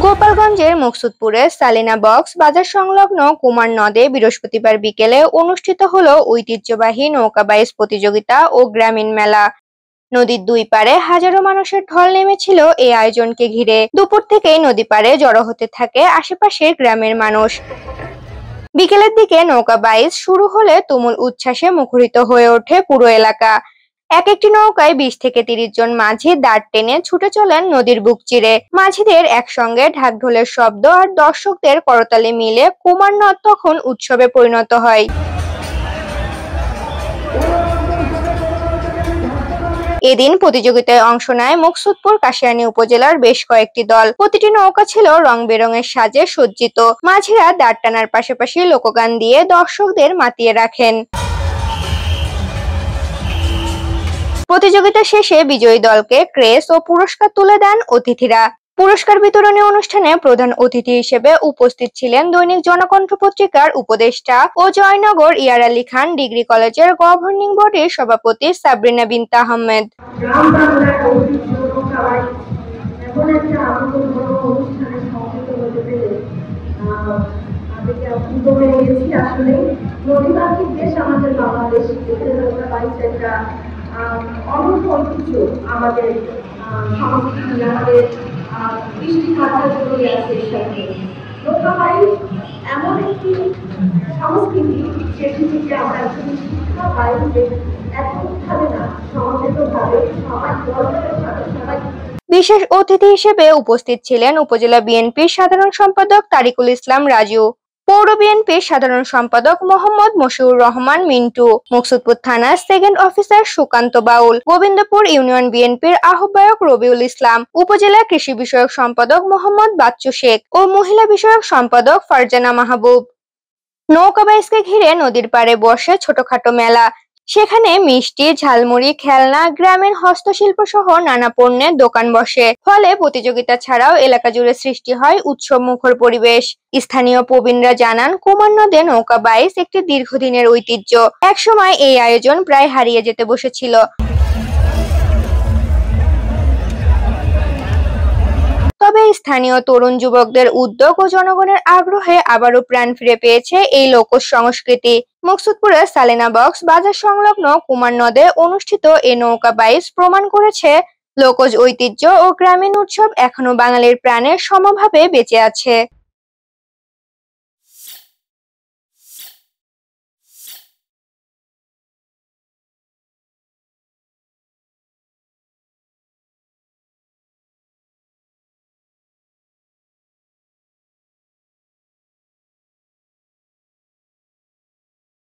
গোপালগঞ্জের মুকসুদপুরে Salina box বাজার সংলগ্ন কুমার নদে বৃহস্পতিবার বিকেলে অনুষ্ঠিত হলো ঐতিহ্যবাহী নৌকা বাইচ প্রতিযোগিতা ও গ্রামীণ মেলা। নদীর দুই পারে হাজারো মানুষের ঢল নেমেছিল এই আয়োজনকে ঘিরে। দুপুর থেকেই নদী পাড়ে জড়ো হতে থাকে আশেপাশের গ্রামের মানুষ। বিকেলের দিকে নৌকা বাইচ শুরু হলে তুমুল উচ্ছ্বাসে মুখরিত হয়ে ওঠে পুরো এলাকা। এক একটি নৌকায় 20 থেকে 30 জন মাঝি দাঁড় টেনে ছুটে চলেন নদীর বুক চিরে। মাঝিদের একসঙ্গে ঢাকঢোলের শব্দ আর দর্শকদের করতালি মিলে কুমার নদ তখন উৎসবে পরিণত হয়। এদিন প্রতিযোগিতায় অংশ নেয় মুকসুদপুর কাশিয়ানী উপজেলার বেশ কয়েকটি দল। প্রতিটি নৌকা ছিল রং বেরঙের সাজে সজ্জিত। মাঝিরা দাঁড় টানার পাশাপাশি লোকগান দিয়ে দর্শকদের মাতিয়ে রাখেন। প্রতিযোগিতা শেষে বিজয়ী দলকে ক্রেস্ট ও পুরস্কার তুলে দেন অতিথিরা। পুরস্কার বিতরণী অনুষ্ঠানে প্রধান অতিথি হিসেবে উপস্থিত ছিলেন দৈনিক জনকণ্ঠ পত্রিকার উপদেষ্টা ও জয়নগর ইয়ার আলী খান ডিগ্রি কলেজের গভর্নিং বডির সভাপতি সাবরিনা বিনতে আহমেদ। অনন্য ঐতিহ্য আমাদের সংস্কৃতি, আমাদের কৃষ্টি কালচার জড়িয়ে আছে এর সাথে। নৌকা বাইচ এমন একটি সংস্কৃতি যেটি থেকে আমরা একটি শিক্ষা পাই যে এককভাবে না, সমবেতভাবে সবাই গর্বের সাথে সবাই। বিশেষ অতিথি হিসেবে উপস্থিত ছিলেন উপজেলা বিএনপির সাধারণ সম্পাদক তারিকুল ইসলাম রাজু, পৌর বিএনপির সাধারণ সম্পাদক মোহাম্মদ মশিউর রহমান মিন্টু, মুকসুদপুর থানার সেকেন্ড অফিসার সুকান্ত বাউল, গোবিন্দপুর ইউনিয়ন বিএনপির আহ্বায়ক রবিউল ইসলাম, উপজেলা কৃষি বিষয়ক সম্পাদক মোহাম্মদ বাচ্চু শেখ ও মহিলা বিষয়ক সম্পাদক ফারজানা মাহবুব। নৌকা বাইচকে ঘিরে নদীর পাড়ে বসে ছোটখাটো মেলা। সেখানে মিষ্টি, ঝালমুড়ি, খেলনা, গ্রামের হস্তশিল্প সহ নানা পণ্যের দোকান বসে। ফলে প্রতিযোগিতা ছাড়াও এলাকা জুড়ে সৃষ্টি হয় উৎসব মুখর পরিবেশ। স্থানীয় প্রবীণরা জানান, কুমার নদে নৌকা বাইচ একটি দীর্ঘদিনের ঐতিহ্য। একসময় এই আয়োজন প্রায় হারিয়ে যেতে বসেছিল। তবে স্থানীয় তরুণ যুবকদের উদ্যোগ ও জনগণের আগ্রহে আবারও প্রাণ ফিরে পেয়েছে এই লোকজ সংস্কৃতি। মুকসুদপুরের সালিনা বক্স বাজার সংলগ্ন কুমার নদে অনুষ্ঠিত এই নৌকা বাইচ প্রমাণ করেছে লোকজ ঐতিহ্য ও গ্রামীণ উৎসব এখনো বাঙালির প্রাণে সমভাবে বেঁচে আছে।